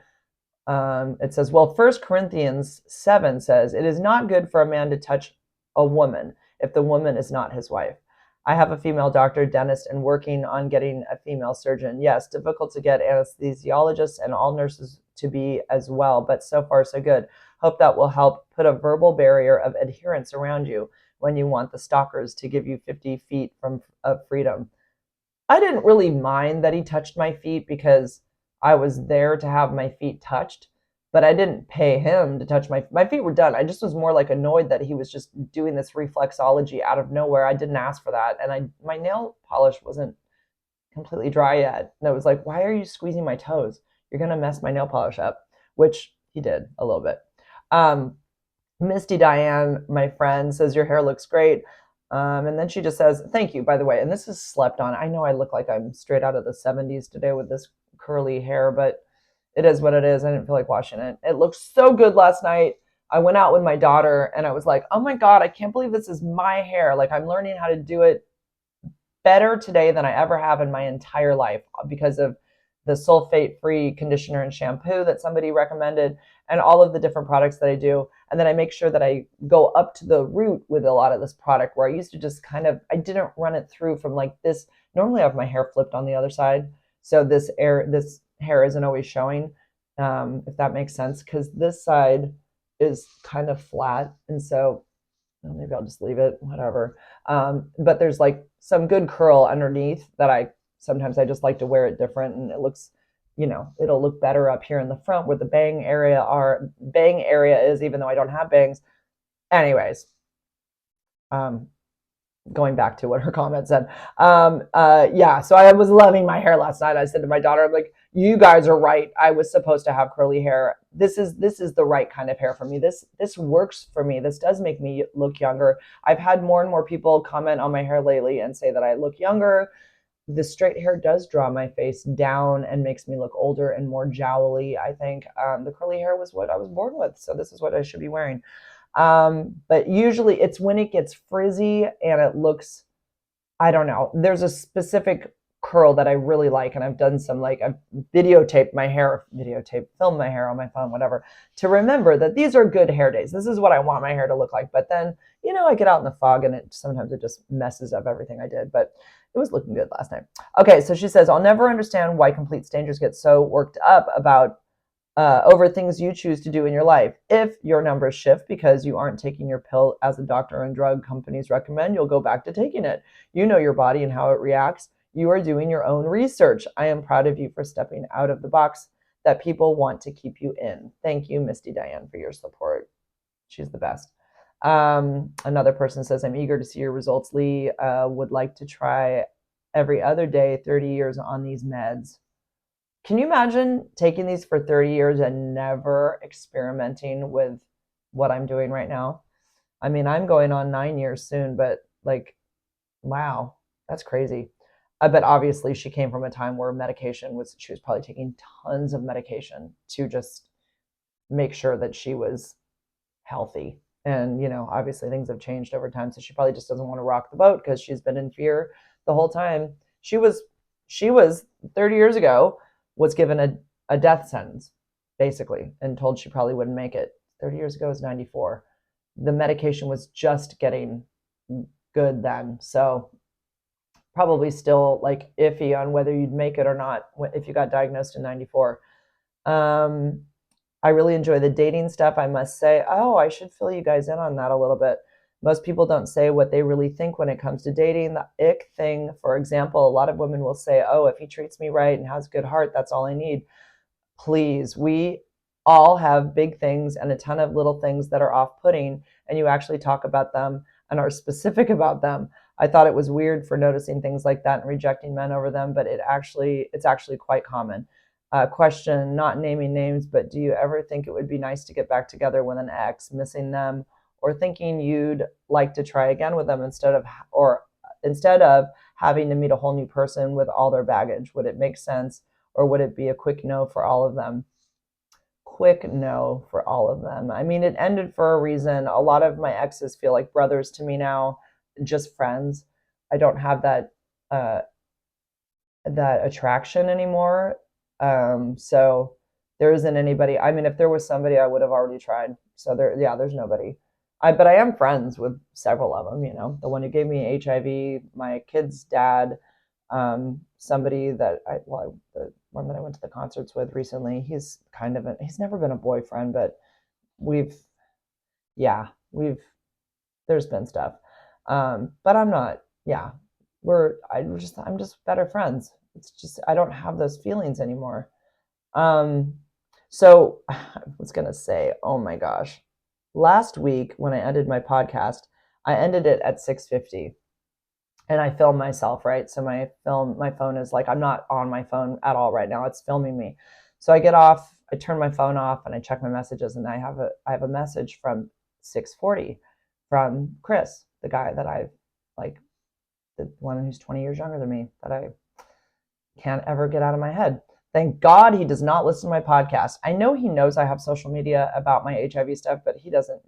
It says, well, 1 Corinthians 7 says, it is not good for a man to touch a woman if the woman is not his wife. I have a female doctor, dentist, and working on getting a female surgeon. Yes, difficult to get anesthesiologists and all nurses to be as well, but so far so good. Hope that will help put a verbal barrier of adherence around you when you want the stalkers to give you 50 feet of freedom. I didn't really mind that he touched my feet because I was there to have my feet touched, but I didn't pay him to touch my feet were done. I just was more like annoyed that he was just doing this reflexology out of nowhere. I didn't ask for that. And my nail polish wasn't completely dry yet. And I was like, why are you squeezing my toes? You're going to mess my nail polish up, which he did a little bit. Misty Diane, my friend, says your hair looks great. And then she just says, thank you, by the way. And this is slept on. I know I look like I'm straight out of the 70s today with this curly hair, but it is what it is. I didn't feel like washing it. It looked so good last night. I went out with my daughter and I was like, oh my God, I can't believe this is my hair. Like, I'm learning how to do it better today than I ever have in my entire life because of the sulfate-free conditioner and shampoo that somebody recommended and all of the different products that I do. And then I make sure that I go up to the root with a lot of this product, where I used to just I didn't run it through from like this. Normally I have my hair flipped on the other side, so this hair isn't always showing, if that makes sense, because this side is kind of flat. And so maybe I'll just leave it, whatever. But there's like some good curl underneath that sometimes I just like to wear it different, and it looks, it'll look better up here in the front where the bang area is, even though I don't have bangs. Anyways, going back to what her comment said. Yeah, so I was loving my hair last night. I said to my daughter, I'm like, you guys are right. I was supposed to have curly hair. This is the right kind of hair for me. This works for me. This does make me look younger. I've had more and more people comment on my hair lately and say that I look younger. The straight hair does draw my face down and makes me look older and more jowly, I think. The curly hair was what I was born with, so this is what I should be wearing. But usually it's when it gets frizzy and it looks, I don't know, there's a specific curl that I really like, and I've done some, I've filmed my hair on my phone, whatever, to remember that these are good hair days. This is what I want my hair to look like. But then, I get out in the fog and sometimes it just messes up everything I did, but it was looking good last night. Okay, so she says, I'll never understand why complete strangers get so worked up about over things you choose to do in your life. If your numbers shift because you aren't taking your pill as a doctor and drug companies recommend, you'll go back to taking it. You know your body and how it reacts. You are doing your own research. I am proud of you for stepping out of the box that people want to keep you in. Thank you, Misty Diane, for your support. She's the best. Another person says, I'm eager to see your results, Leigh. Would like to try every other day, 30 years on these meds. Can you imagine taking these for 30 years and never experimenting with what I'm doing right now? I mean, I'm going on 9 years soon, but wow, that's crazy. But obviously she came from a time where she was probably taking tons of medication to just make sure that she was healthy. And, obviously things have changed over time. So she probably just doesn't want to rock the boat because she's been in fear the whole time. She was 30 years ago, was given a death sentence, basically, and told she probably wouldn't make it. 30 years ago was 94. The medication was just getting good then. So probably still iffy on whether you'd make it or not if you got diagnosed in 94. I really enjoy the dating stuff, I must say. Oh, I should fill you guys in on that a little bit. Most people don't say what they really think when it comes to dating. The ick thing, for example, a lot of women will say, oh, if he treats me right and has a good heart, that's all I need. Please, we all have big things and a ton of little things that are off-putting, and you actually talk about them and are specific about them. I thought it was weird for noticing things like that and rejecting men over them, but it's actually quite common. Question, not naming names, but do you ever think it would be nice to get back together with an ex, missing them, or thinking you'd like to try again with them instead of having to meet a whole new person with all their baggage? Would it make sense, or would it be a quick no for all of them? Quick no for all of them. I mean, it ended for a reason. A lot of my exes feel like brothers to me now, just friends. I don't have uh, that attraction anymore. So there isn't anybody. I mean, if there was somebody, I would have already tried. So yeah, there's nobody. But I am friends with several of them. You know, the one who gave me HIV, my kid's dad, somebody that the one that I went to the concerts with recently. He's never been a boyfriend, but we've, yeah, there's been stuff. But I'm not, yeah, I'm just better friends. It's just, I don't have those feelings anymore. Um, so I was going to say, oh my gosh, last week when I ended my podcast, I ended it at 6:50 and I filmed myself, right? So my phone is like, I'm not on my phone at all right now. It's filming me. So I get off, I turn my phone off and I check my messages, and I have a message from 6:40 from Chris, the guy that like, the one who's 20 years younger than me, that I can't ever get out of my head. Thank God he does not listen to my podcast. I know he knows I have social media about my HIV stuff, but he doesn't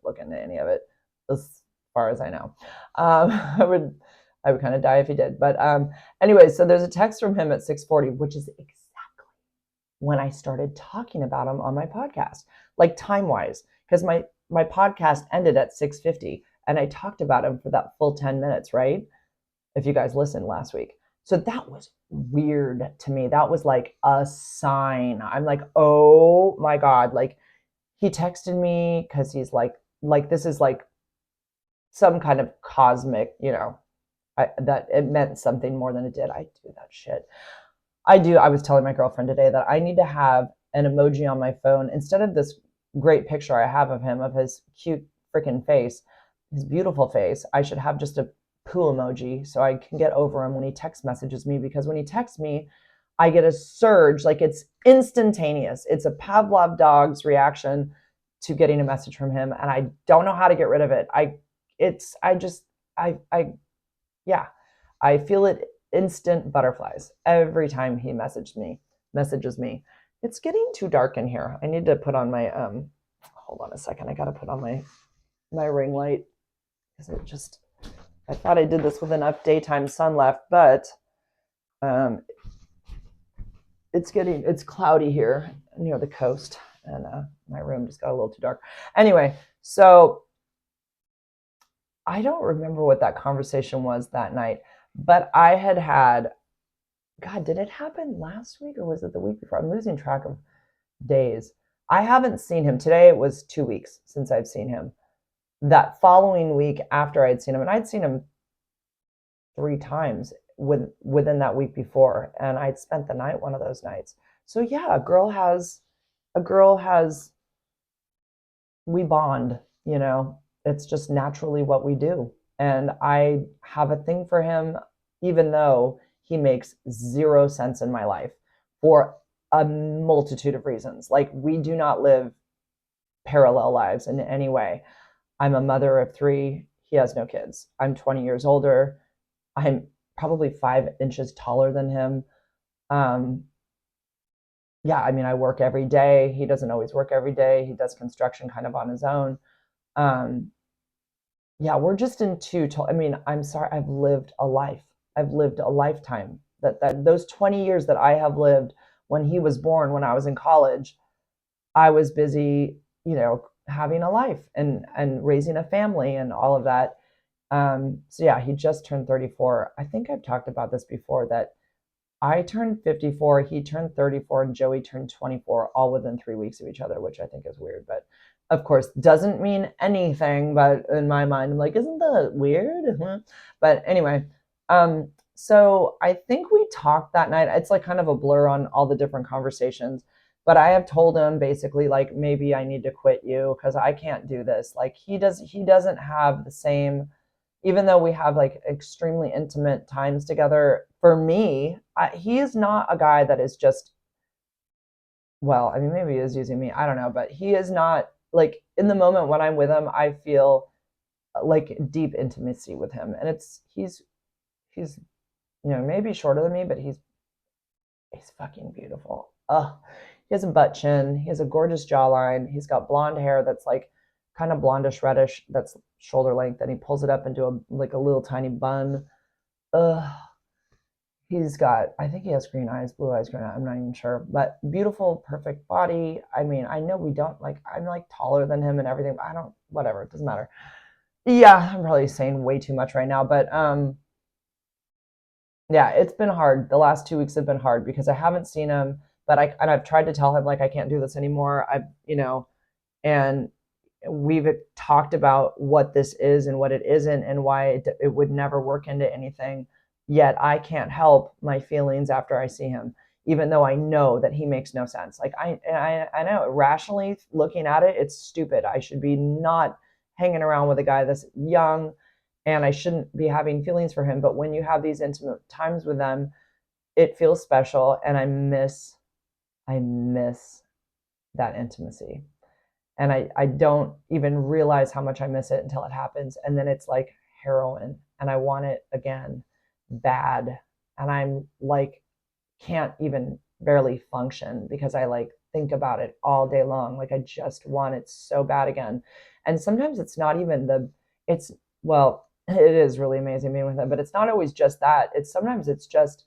look into any of it, as far as I know. I would kind of die if he did. But anyway, so there's a text from him at 6:40, which is exactly when I started talking about him on my podcast, like time-wise, because my podcast ended at 6:50 and I talked about him for that full 10 minutes, right? If you guys listened last week. So that was weird to me. That was like a sign. I'm like, oh my God. Like, he texted me because he's like this is like some kind of cosmic, that it meant something more than it did. I do that shit. I was telling my girlfriend today that I need to have an emoji on my phone instead of this great picture I have of him, of his cute freaking face, his beautiful face. I should have just a poo emoji so I can get over him when he text messages me, because when he texts me, I get a surge, like it's instantaneous. It's a Pavlov dog's reaction to getting a message from him, and I don't know how to get rid of it. Yeah, I feel it, instant butterflies every time he messages me. It's getting too dark in here. I need to put on my hold on a second. I got to put on my ring light, because I thought I did this with enough daytime sun left, but it's cloudy here near the coast, and my room just got a little too dark. Anyway, so I don't remember what that conversation was that night, but I had, God, did it happen last week or was it the week before? I'm losing track of days. I haven't seen him. Today it was 2 weeks since I've seen him. That following week after I'd seen him, and I'd seen him 3 times within that week before, and I'd spent the night one of those nights. So yeah, a girl has, we bond, it's just naturally what we do. And I have a thing for him, even though he makes 0 sense in my life for a multitude of reasons. Like, we do not live parallel lives in any way. I'm a mother of 3. He has no kids. I'm 20 years older. I'm probably 5 inches taller than him. Yeah, I mean, I work every day. He doesn't always work every day. He does construction kind of on his own. Yeah, we're just in I mean, I'm sorry, I've lived a life. I've lived a lifetime. That those 20 years that I have lived, when he was born, when I was in college, I was busy, having a life and raising a family and all of that. So yeah, he just turned 34. I think I've talked about this before, that I turned 54, he turned 34, and Joey turned 24, all within 3 weeks of each other, which I think is weird. But of course, doesn't mean anything. But in my mind, I'm like, isn't that weird? But anyway, so I think we talked that night. It's like kind of a blur on all the different conversations. But I have told him basically like maybe I need to quit you because I can't do this. Like he doesn't have the same, even though we have like extremely intimate times together, for me, he is not a guy that is just, well, I mean, maybe he is using me. I don't know. But he is not like in the moment when I'm with him, I feel like deep intimacy with him. And he's, maybe shorter than me, but he's fucking beautiful. Ugh. He has a butt chin. He has a gorgeous jawline. He's got blonde hair that's like kind of blondish reddish, that's shoulder length, and he pulls it up into a little tiny bun. Ugh. I think he has green eyes, blue eyes, green eyes. I'm not even sure, but beautiful, perfect body. I mean, I know we don't like, I'm like taller than him and everything, but whatever, it doesn't matter. Yeah, I'm probably saying way too much right now, but yeah, it's been hard. The last 2 weeks have been hard because I haven't seen him, but I've tried to tell him like I can't do this anymore. And we've talked about what this is and what it isn't and why it would never work into anything. Yet I can't help my feelings after I see him, even though I know that he makes no sense. Like I know rationally looking at it, it's stupid. I should be not hanging around with a guy that's young, and I shouldn't be having feelings for him. But when you have these intimate times with them, it feels special, and I miss that intimacy. And I don't even realize how much I miss it until it happens. And then it's like heroin and I want it again bad. And I'm like, can't even barely function because I like think about it all day long. Like I just want it so bad again. And sometimes it's not even well, it is really amazing being with him, but it's not always just that. Sometimes it's just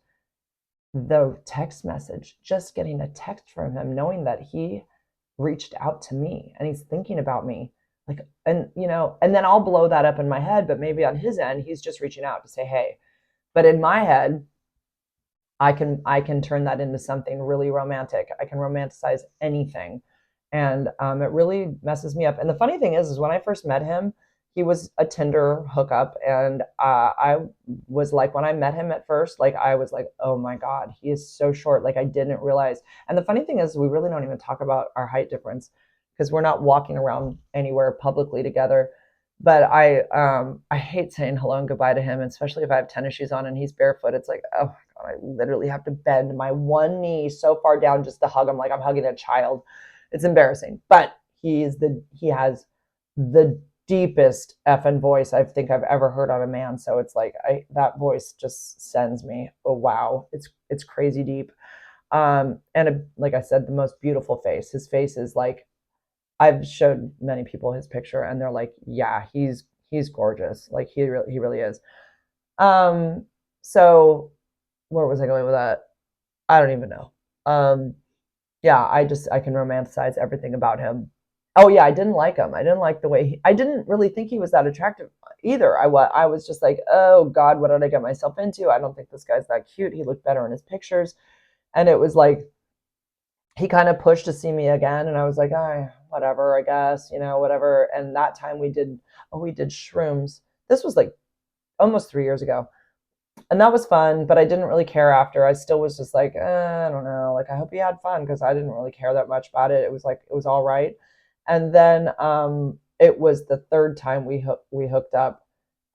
the text message, just getting a text from him, knowing that he reached out to me and he's thinking about me. Like, and then I'll blow that up in my head, but maybe on his end, he's just reaching out to say, hey. But in my head, I can turn that into something really romantic. I can romanticize anything. And it really messes me up. And the funny thing is when I first met him, he was a Tinder hookup. And I was like, when I met him at first, like I was like, oh my God, he is so short. Like I didn't realize. And the funny thing is we really don't even talk about our height difference because we're not walking around anywhere publicly together. But I hate saying hello and goodbye to him, especially if I have tennis shoes on and he's barefoot. It's like, oh my God, I literally have to bend my one knee so far down just to hug him like I'm hugging a child. It's embarrassing. But he has the deepest effing voice I think I've ever heard on a man. So it's like that voice just sends me, oh wow, it's crazy deep. Like I said, the most beautiful face. His face is like, I've showed many people his picture and they're like, yeah, he's gorgeous. Like he really is. Um, so where was I going with that? I don't even know. Yeah, I can romanticize everything about him. Oh yeah, I didn't like him. I didn't like the way I didn't really think he was that attractive either. I was just like, oh God, what did I get myself into? I don't think this guy's that cute. He looked better in his pictures. And it was like, he kind of pushed to see me again. And I was like, oh, whatever, I guess, whatever. And that time we did shrooms. This was like almost 3 years ago. And that was fun, but I didn't really care after. I still was just like, I don't know. Like, I hope you had fun because I didn't really care that much about it. It was like, it was all right. And then it was the third time we hooked up.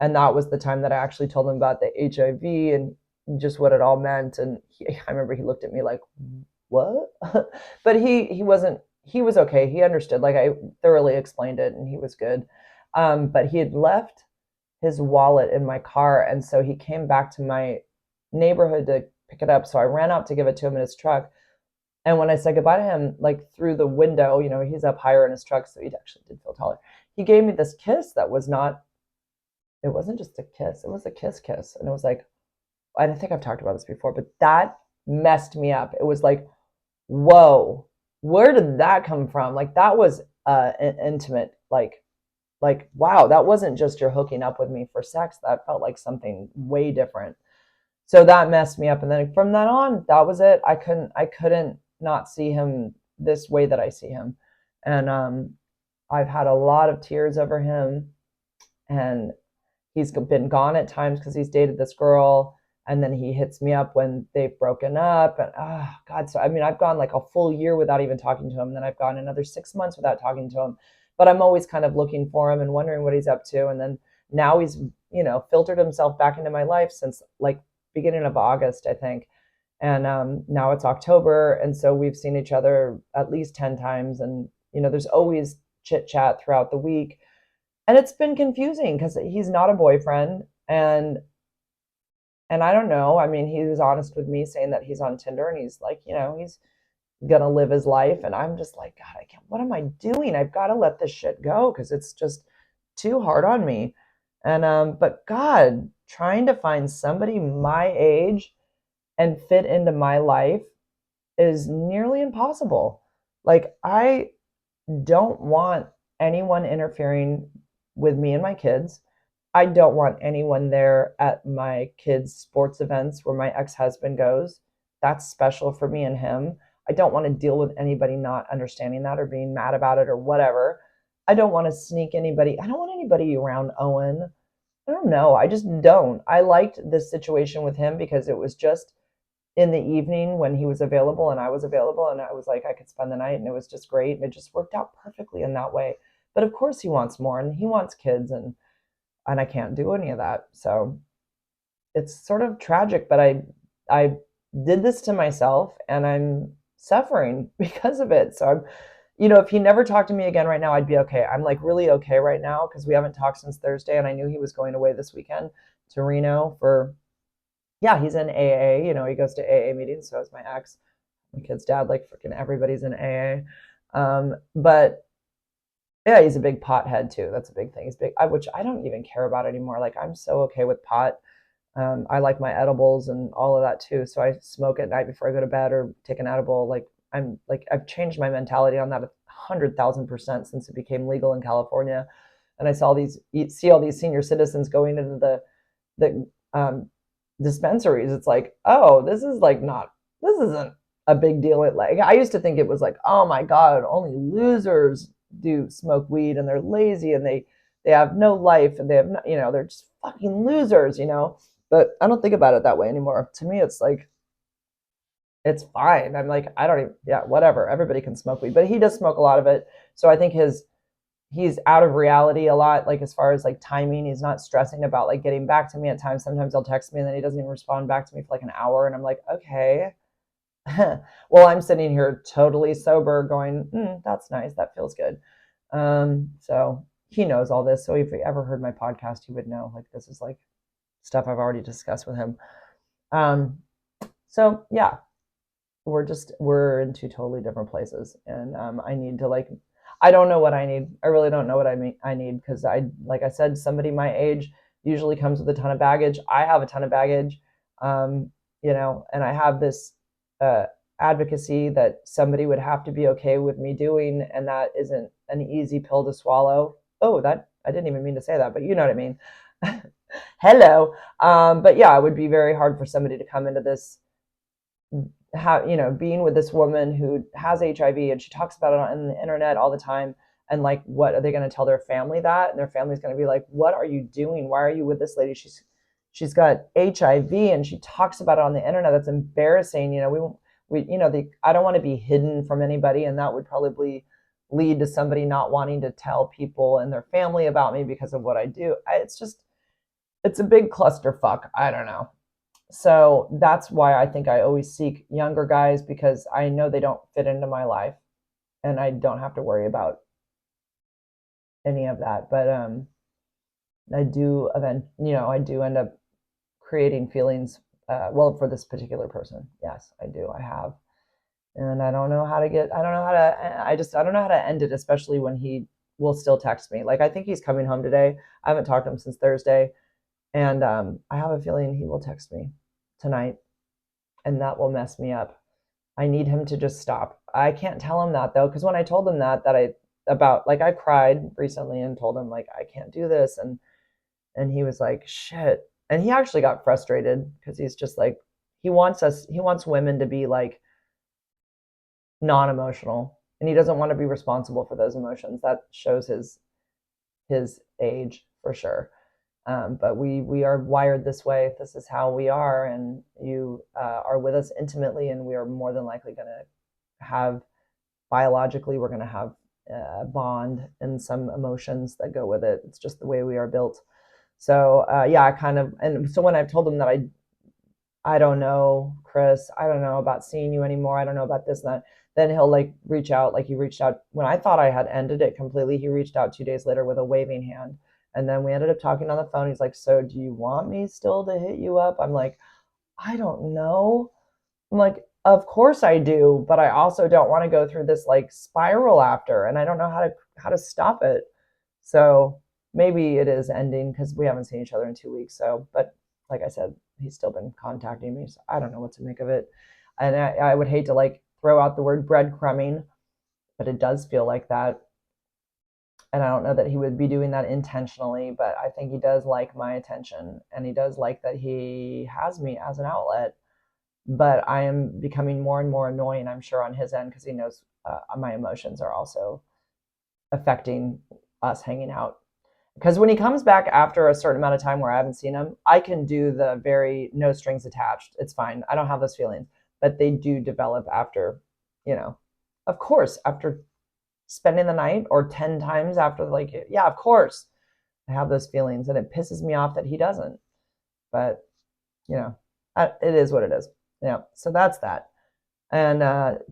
And that was the time that I actually told him about the HIV and just what it all meant. And I remember he looked at me like, what? But he was okay. He understood. Like I thoroughly explained it and he was good. But he had left his wallet in my car. And so he came back to my neighborhood to pick it up. So I ran out to give it to him in his truck. And when I said goodbye to him, like through the window, he's up higher in his truck. So he actually did feel taller. He gave me this kiss that was not, it wasn't just a kiss. It was a kiss. And it was like, I don't think I've talked about this before, but that messed me up. It was like, whoa, where did that come from? Like that was intimate, like wow, that wasn't just you're hooking up with me for sex. That felt like something way different. So that messed me up. And then from then on, that was it. I couldn't not see him this way that I see him. And I've had a lot of tears over him, and he's been gone at times because he's dated this girl, and then he hits me up when they've broken up. And oh god, so I mean, I've gone like a full year without even talking to him, and then I've gone another 6 months without talking to him. But I'm always kind of looking for him and wondering what he's up to. And then now he's, filtered himself back into my life since like beginning of August, I think. And now it's October, and so we've seen each other at least 10 times. And there's always chit chat throughout the week, and it's been confusing because he's not a boyfriend. And I don't know. I mean, he was honest with me saying that he's on Tinder, and he's like, he's gonna live his life. And I'm just like, God, I can't, what am I doing? I've got to let this shit go because it's just too hard on me. And but God, trying to find somebody my age and fit into my life is nearly impossible. Like, I don't want anyone interfering with me and my kids. I don't want anyone there at my kids' sports events where my ex husband goes. That's special for me and him. I don't want to deal with anybody not understanding that or being mad about it or whatever. I don't want to sneak anybody. I don't want anybody around Owen. I don't know. I just don't. I liked this situation with him because it was just in the evening when he was available and I was available, and I was like, I could spend the night, and it was just great. And it just worked out perfectly in that way. But of course he wants more, and he wants kids, and I can't do any of that. So it's sort of tragic, but I did this to myself, and I'm suffering because of it. So I'm, if he never talked to me again right now, I'd be okay. I'm like really okay right now because we haven't talked since Thursday, and I knew he was going away this weekend to Reno for, yeah, he's in AA. He goes to AA meetings. So is my ex, my kid's dad. Like freaking everybody's in AA. But yeah, he's a big pothead too. That's a big thing. He's big, which I don't even care about anymore. Like, I'm so okay with pot. I like my edibles and all of that too. So I smoke at night before I go to bed or take an edible. Like, I've changed my mentality on that 100,000% since it became legal in California. And I see all these senior citizens going into the dispensaries. It's like, oh, this isn't a big deal. Like, I used to think it was like, oh my God, only losers do smoke weed, and they're lazy, and they have no life, and they have no, they're just fucking losers. But I don't think about it that way anymore. To me, it's like, it's fine. I'm like, I don't even, yeah, whatever. Everybody can smoke weed, but he does smoke a lot of it. So I think he's out of reality a lot, like as far as like timing. He's not stressing about like getting back to me at times. Sometimes he'll text me and then he doesn't even respond back to me for like an hour, and I'm like, okay. Well, I'm sitting here totally sober going, that's nice, that feels good. So he knows all this, so if he ever heard my podcast, he would know, like, this is like stuff I've already discussed with him. So yeah, we're in two totally different places. And I need to, like, I don't know what I need. I really don't know what I need, because like I said, somebody my age usually comes with a ton of baggage. I have a ton of baggage. And I have this advocacy that somebody would have to be okay with me doing, and that isn't an easy pill to swallow. Oh, that, I didn't even mean to say that, but you know what I mean. Hello. But yeah, it would be very hard for somebody to come into this, being with this woman who has HIV, and she talks about it on the internet all the time. And like, what are they going to tell their family that? And their family's going to be like, what are you doing? Why are you with this lady? She's got HIV and she talks about it on the internet. That's embarrassing. I don't want to be hidden from anybody. And that would probably lead to somebody not wanting to tell people and their family about me because of what I do. It's a big clusterfuck. I don't know. So that's why I think I always seek younger guys, because I know they don't fit into my life and I don't have to worry about any of that. But I do end up creating feelings, for this particular person. Yes, I do. I have. And I don't know how to end it, especially when he will still text me. Like, I think he's coming home today. I haven't talked to him since Thursday. And I have a feeling he will text me tonight, and that will mess me up. I need him to just stop. I can't tell him that though, because when I told him that I cried recently and told him, like, I can't do this, and he was like, shit, And he actually got frustrated because he's just like, he wants women to be like non-emotional, and he doesn't want to be responsible for those emotions. That shows his age for sure. But we are wired this way. This is how we are, and you are with us intimately, and we are more than likely going to have, biologically, we're going to have a bond and some emotions that go with it. It's just the way we are built. So yeah, I kind of, and so when I've told him that I don't know, Chris, I don't know about seeing you anymore. I don't know about this and that. Then he'll like reach out, like he reached out when I thought I had ended it completely. He reached out 2 days later with a waving hand. And then we ended up talking on the phone. He's like, so do you want me still to hit you up? I'm like, I don't know. I'm like, of course I do, but I also don't want to go through this like spiral after, and I don't know how to stop it. So maybe it is ending because we haven't seen each other in 2 weeks. So, but like I said, he's still been contacting me. So I don't know what to make of it. And I would hate to like throw out the word breadcrumbing, but it does feel like that. And I don't know that he would be doing that intentionally, but I think he does like my attention, and he does like that he has me as an outlet. But I am becoming more and more annoying, I'm sure, on his end, because he knows my emotions are also affecting us hanging out. Because when he comes back after a certain amount of time where I haven't seen him, I can do the very no strings attached. It's fine. I don't have those feelings, but they do develop after, you know, of course, after spending the night, or 10 times after, like, yeah, of course I have those feelings, and it pisses me off that he doesn't. But, you know, it is what it is. Yeah. So that's that. And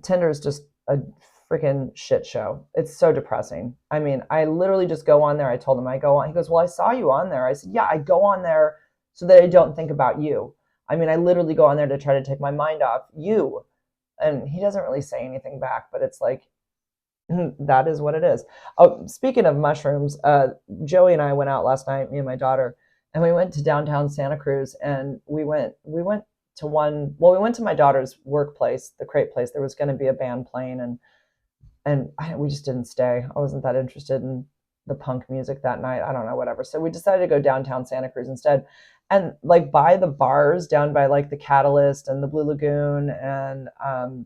Tinder is just a freaking shit show. It's so depressing. I mean, I literally just go on there. I told him I go on. He goes, well, I saw you on there. I said, yeah, I go on there so that I don't think about you. I mean, I literally go on there to try to take my mind off you. And he doesn't really say anything back, but it's like, that is what it is. Oh, speaking of mushrooms, Joey and I went out last night, me and my daughter, and we went to downtown Santa Cruz, and we went to one. Well, we went to my daughter's workplace, the crate place. There was going to be a band playing, and we just didn't stay. I wasn't that interested in the punk music that night. I don't know, whatever. So we decided to go downtown Santa Cruz instead. And like by the bars down by like the Catalyst and the Blue Lagoon and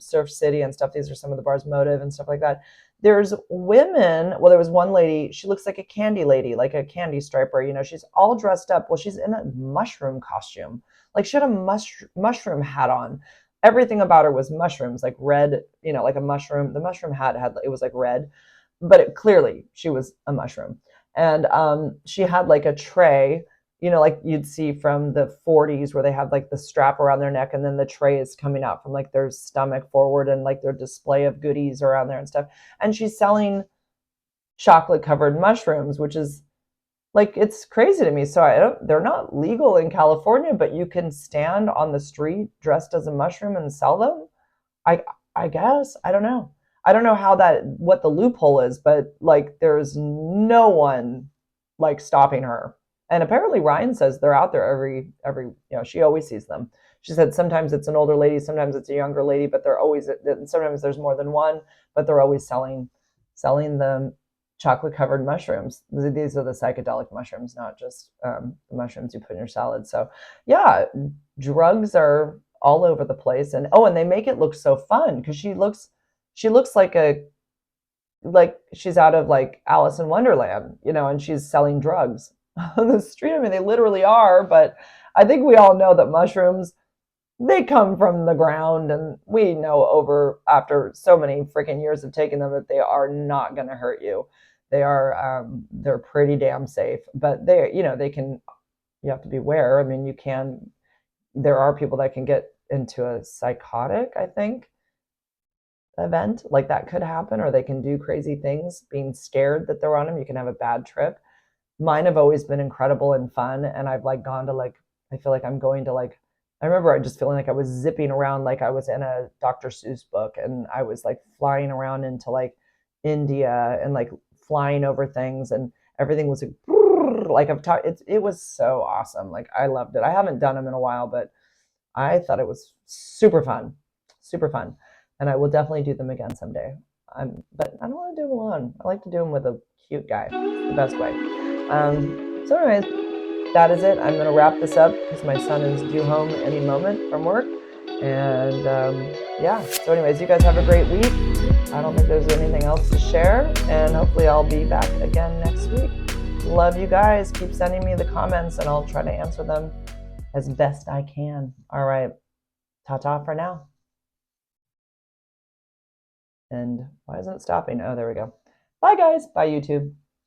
Surf City and stuff. These are some of the bars, Motive and stuff like that. There's women. Well, there was one lady. She looks like a candy lady, like a candy striper. You know, she's all dressed up. Well, she's in a mushroom costume. Like she had a mushroom hat on. Everything about her was mushrooms, like red, you know, like a mushroom. The mushroom hat had, it was like red, but clearly she was a mushroom. And she had like a tray, you know, like you'd see from the 40s where they have like the strap around their neck, and then the tray is coming out from like their stomach forward, and like their display of goodies around there and stuff. And she's selling chocolate covered mushrooms, which is like, it's crazy to me. So they're not legal in California, but you can stand on the street dressed as a mushroom and sell them. I I guess. I don't know. I don't know what the loophole is, but like there's no one like stopping her. And apparently Ryan says they're out there she always sees them. She said sometimes it's an older lady, sometimes it's a younger lady, but they're always, sometimes there's more than one, but they're always selling the chocolate covered mushrooms. These are the psychedelic mushrooms, not just the mushrooms you put in your salad. So yeah, drugs are all over the place. And oh, and they make it look so fun because she looks like she's out of like Alice in Wonderland, you know, and she's selling drugs on the street. I mean, they literally are, but I think we all know that mushrooms, they come from the ground, and we know over after so many freaking years of taking them that they are not going to hurt you. They're pretty damn safe, but they can, you have to beware. I mean, there are people that can get into a psychotic, I think, event like that could happen, or they can do crazy things being scared that they're on them. You can have a bad trip. Mine have always been incredible and fun, and I've like gone to like, I feel like I'm going to like, I remember I just feeling like I was zipping around like I was in a Dr. Seuss book, and I was like flying around into like India and like flying over things, and everything was like I've talked. It was so awesome. Like I loved it. I haven't done them in a while, but I thought it was super fun, and I will definitely do them again someday. But I don't want to do them alone. I like to do them with a cute guy. It's the best way. So, anyways, that is it. I'm going to wrap this up because my son is due home any moment from work. And yeah, so anyways, you guys have a great week. I don't think there's anything else to share, and hopefully I'll be back again next week. Love you guys. Keep sending me the comments and I'll try to answer them as best I can. All right. Ta-ta for now. And why isn't it stopping? Oh, there we go. Bye, guys. Bye, YouTube.